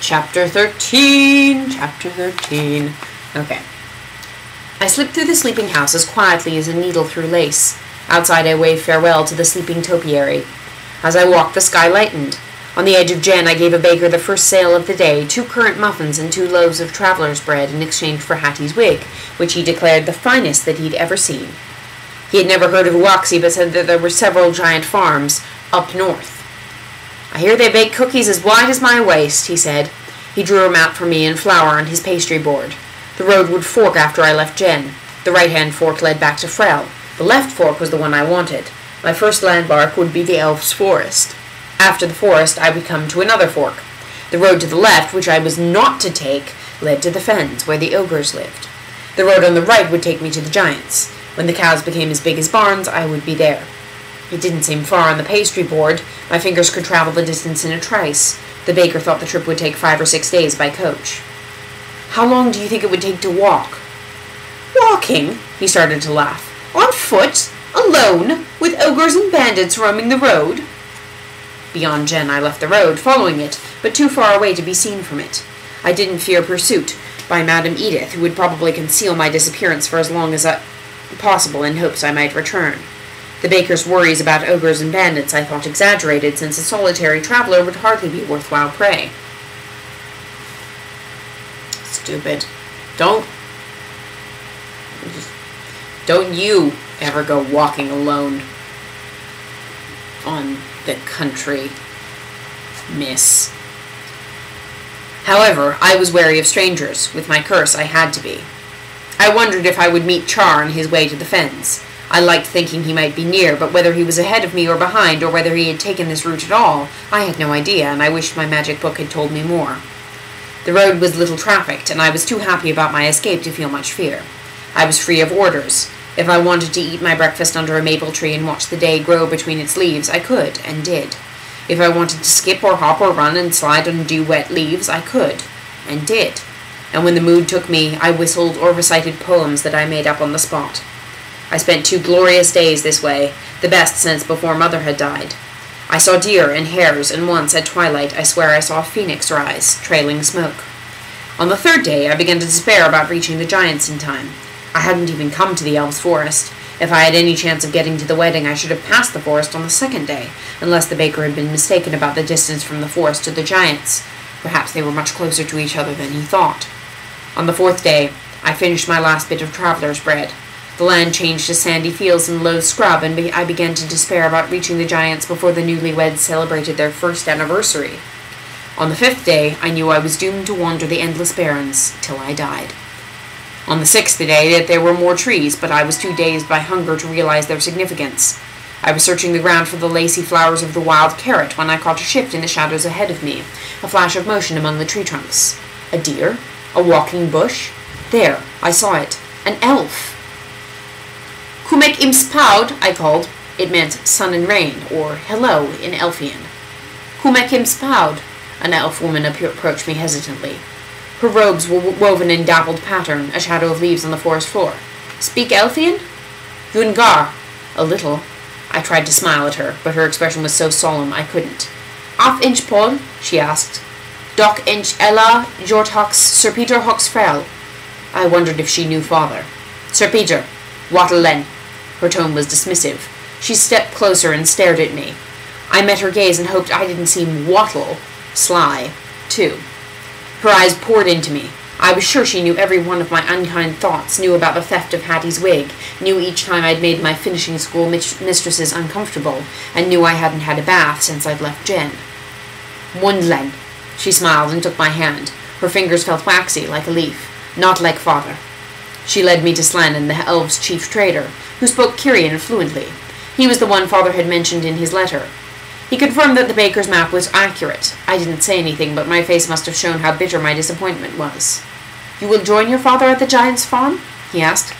Chapter 13. Chapter 13. Okay. I slipped through the sleeping house as quietly as a needle through lace. Outside I waved farewell to the sleeping topiary. As I walked, the sky lightened. On the edge of Jen, I gave a baker the first sale of the day, 2 currant muffins and 2 loaves of traveller's bread in exchange for Hattie's wig, which he declared the finest that he'd ever seen. He had never heard of Waxy, but said that there were several giant farms up north. "I hear they bake cookies as wide as my waist," he said. He drew a map for me and flour on his pastry board. The road would fork after I left Jen. The right-hand fork led back to Frel. The left fork was the one I wanted. My first landmark would be the elf's forest. After the forest, I would come to another fork. The road to the left, which I was not to take, led to the fens, where the ogres lived. The road on the right would take me to the giants. When the cows became as big as barns, I would be there. It didn't seem far on the pastry board. My fingers could travel the distance in a trice. The baker thought the trip would take 5 or 6 days by coach. "How long do you think it would take to walk?" "Walking?" He started to laugh. "On foot? Alone? With ogres and bandits roaming the road?" Beyond Jen, I left the road, following it, but too far away to be seen from it. I didn't fear pursuit by Madame Edith, who would probably conceal my disappearance for as long as possible in hopes I might return. The baker's worries about ogres and bandits I thought exaggerated, since a solitary traveler would hardly be worthwhile prey. Stupid. Don't you ever go walking alone on the country, miss. However, I was wary of strangers. With my curse, I had to be. I wondered if I would meet Char on his way to the fens. I liked thinking he might be near, but whether he was ahead of me or behind, or whether he had taken this route at all, I had no idea, and I wished my magic book had told me more. The road was little trafficked, and I was too happy about my escape to feel much fear. I was free of orders. If I wanted to eat my breakfast under a maple tree and watch the day grow between its leaves, I could, and did. If I wanted to skip or hop or run and slide on dew-wet leaves, I could, and did. And when the mood took me, I whistled or recited poems that I made up on the spot. I spent 2 glorious days this way, the best since before Mother had died. I saw deer and hares, and once, at twilight, I swear I saw a phoenix rise, trailing smoke. On the 3rd day, I began to despair about reaching the giants in time. I hadn't even come to the elves' forest. If I had any chance of getting to the wedding, I should have passed the forest on the 2nd day, unless the baker had been mistaken about the distance from the forest to the giants. Perhaps they were much closer to each other than he thought. On the 4th day, I finished my last bit of traveller's bread. The land changed to sandy fields and low scrub, and I began to despair about reaching the giants before the newlyweds celebrated their 1st anniversary. On the 5th day, I knew I was doomed to wander the endless barrens till I died. On the 6th day, there were more trees, but I was too dazed by hunger to realize their significance. I was searching the ground for the lacy flowers of the wild carrot when I caught a shift in the shadows ahead of me, a flash of motion among the tree trunks. A deer? A walking bush? There, I saw it. An elf! "Kumek im spoud," I called. It meant sun and rain, or hello in Elfian. "Kumek im spoud." An elf woman approached me hesitantly. Her robes were woven in dappled pattern, a shadow of leaves on the forest floor. "Speak Elfian?" "Yungar." "A little." I tried to smile at her, but her expression was so solemn I couldn't. "Af inch Paul?" she asked. "Doc inch Ella Jort Hux Sir Peter Hux Frel." I wondered if she knew father. "Sir Peter, wattle len." Her tone was dismissive. She stepped closer and stared at me. I met her gaze and hoped I didn't seem wattle, sly, too. Her eyes poured into me. I was sure she knew every one of my unkind thoughts, knew about the theft of Hattie's wig, knew each time I'd made my finishing school mistresses uncomfortable, and knew I hadn't had a bath since I'd left Jen. "Mundlen." She smiled and took my hand. Her fingers felt waxy, like a leaf. Not like father. She led me to Slanen, the elves' chief trader, who spoke Kyrian fluently. He was the one father had mentioned in his letter. He confirmed that the baker's map was accurate. I didn't say anything, but my face must have shown how bitter my disappointment was. "You will join your father at the giant's farm?" he asked.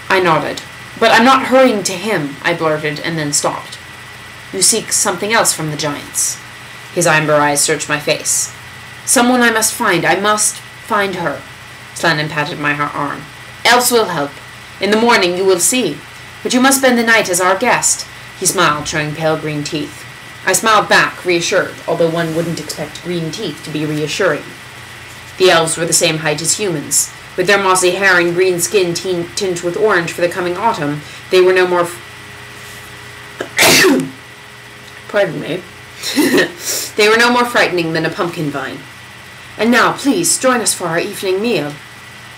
I nodded. "But I'm not hurrying to him," I blurted, and then stopped. "You seek something else from the giants." His amber eyes searched my face. "Someone I must find. I must find her." Slanen patted my arm. "Elves will help. In the morning you will see. But you must spend the night as our guest." He smiled, showing pale green teeth. I smiled back, reassured, although one wouldn't expect green teeth to be reassuring. The elves were the same height as humans. With their mossy hair and green skin tinged with orange for the coming autumn, they were no more... Pardon me. They were no more frightening than a pumpkin vine. And now, please, join us for our evening meal.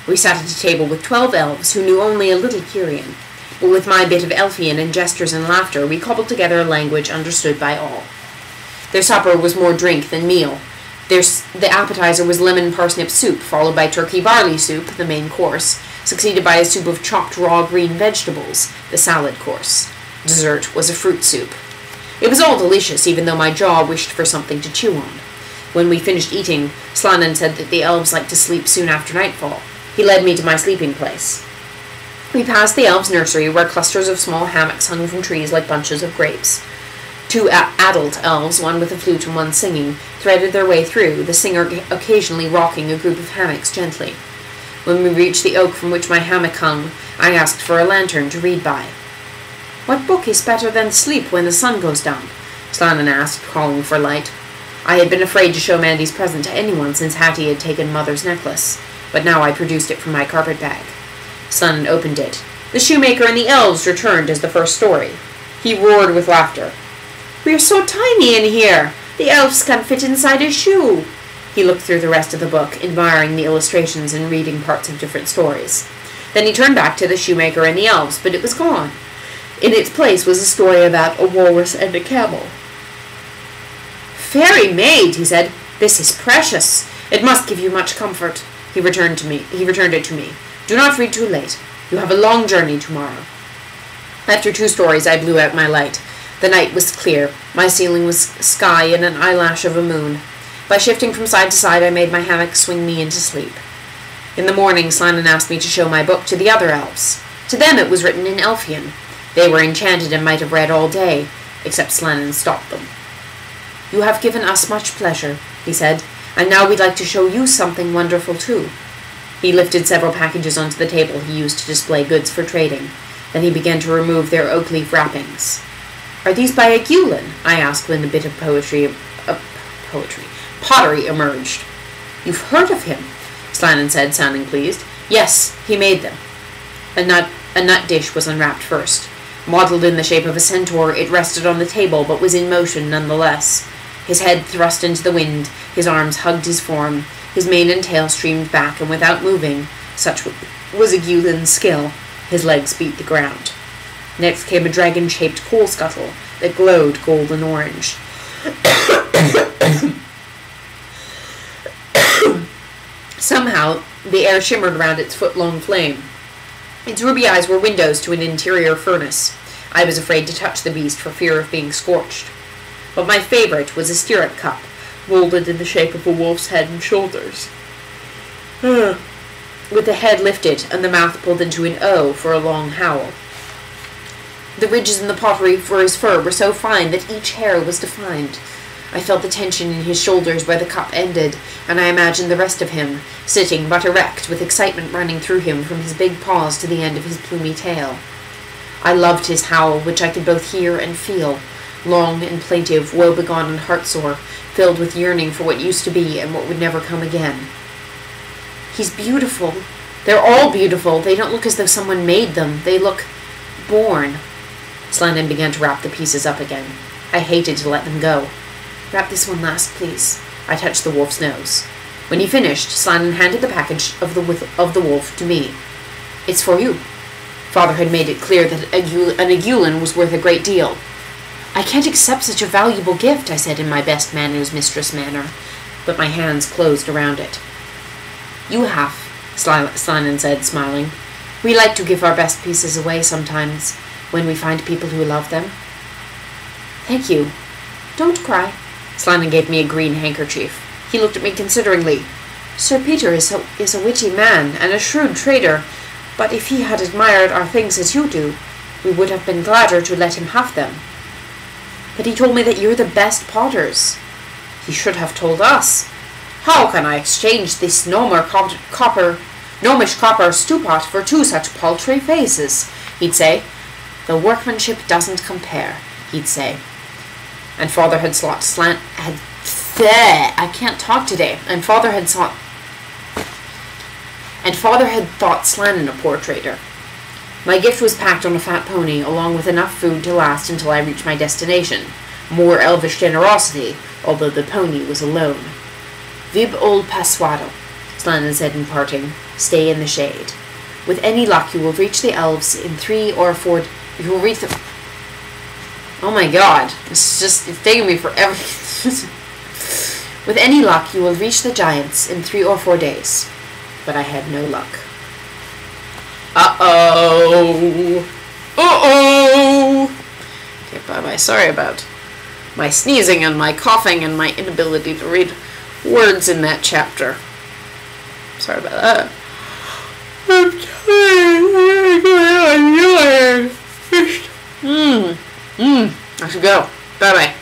We sat at a table with 12 elves who knew only a little Kyrian, but with my bit of Elfian and gestures and laughter, we cobbled together a language understood by all. Their supper was more drink than meal. The appetizer was lemon parsnip soup, followed by turkey barley soup, the main course, succeeded by a soup of chopped raw green vegetables, the salad course. Dessert was a fruit soup. It was all delicious, even though my jaw wished for something to chew on. When we finished eating, Slanen said that the elves liked to sleep soon after nightfall. He led me to my sleeping place. We passed the elves' nursery, where clusters of small hammocks hung from trees like bunches of grapes. Two adult elves, one with a flute and one singing, threaded their way through, the singer occasionally rocking a group of hammocks gently. When we reached the oak from which my hammock hung, I asked for a lantern to read by. "What book is better than sleep when the sun goes down?" Slanen asked, calling for light. I had been afraid to show Mandy's present to anyone since Hattie had taken Mother's necklace, but now I produced it from my carpet bag. Slanen opened it. The shoemaker and the elves returned as the first story. He roared with laughter. "We're so tiny in here! The elves can't fit inside a shoe!" He looked through the rest of the book, admiring the illustrations and reading parts of different stories. Then he turned back to the shoemaker and the elves, but it was gone. In its place was a story about a walrus and a camel. "Fairy maid," he said, "this is precious. It must give you much comfort." He returned it to me. "Do not read too late. You have a long journey tomorrow." After 2 stories, I blew out my light. The night was clear. My ceiling was sky and an eyelash of a moon. By shifting from side to side, I made my hammock swing me into sleep. In the morning, Slanen asked me to show my book to the other elves. To them it was written in Elfian. They were enchanted and might have read all day, except Slanen stopped them. "You have given us much pleasure," he said, "and now we'd like to show you something wonderful too." He lifted several packages onto the table he used to display goods for trading. Then he began to remove their oak leaf wrappings. "Are these by a Gulin?" I asked when the bit of pottery emerged. "You've heard of him," Slanen said, sounding pleased. "Yes, he made them." A nut dish was unwrapped first. Modelled in the shape of a centaur, it rested on the table, but was in motion nonetheless. His head thrust into the wind, his arms hugged his form, his mane and tail streamed back, and without moving, such was a Gulin's skill, his legs beat the ground. Next came a dragon-shaped coal scuttle that glowed golden orange. Somehow, the air shimmered around its foot-long flame. Its ruby eyes were windows to an interior furnace. I was afraid to touch the beast for fear of being scorched. But my favorite was a stirrup cup, molded in the shape of a wolf's head and shoulders, with the head lifted and the mouth pulled into an O for a long howl. The ridges in the pottery for his fur were so fine that each hair was defined. I felt the tension in his shoulders where the cup ended, and I imagined the rest of him, sitting but erect, with excitement running through him from his big paws to the end of his plumy tail. I loved his howl, which I could both hear and feel, long and plaintive, woebegone and heartsore, filled with yearning for what used to be and what would never come again. "He's beautiful. They're all beautiful. They don't look as though someone made them. They look born." Slanen began to wrap the pieces up again. I hated to let them go. "Wrap this one last, please." I touched the wolf's nose. When he finished, Slanen handed the package of the wolf to me. "It's for you." Father had made it clear that an Agulin was worth a great deal. "I can't accept such a valuable gift," I said in my best manners mistress manner, but my hands closed around it. "You have," Slanen said, smiling. "We like to give our best pieces away sometimes, when we find people who love them." "Thank you. Don't cry." Slanen gave me a green handkerchief. He looked at me consideringly. "Sir Peter is a witty man and a shrewd trader, but if he had admired our things as you do, we would have been gladder to let him have them." "But he told me that you're the best potters." "He should have told us. How can I exchange this gnomish copper stewpot for 2 such paltry faces?" he'd say. "The workmanship doesn't compare," he'd say. And father had I can't talk today. And father had thought Slannon a poor trader. My gift was packed on a fat pony, along with enough food to last until I reached my destination. More elvish generosity, although the pony was alone. Vib ol passuado, Slannon said in parting. Stay in the shade. With any luck, you will reach the elves in 3 or 4... You will reach the... Oh my god. It's taking me forever. With any luck, you will reach the giants in 3 or 4 days. But I had no luck. Uh-oh. Uh-oh. Okay, bye-bye. Sorry about my sneezing and my coughing and my inability to read words in that chapter. Sorry about that. I'm tired. I should go. Bye-bye.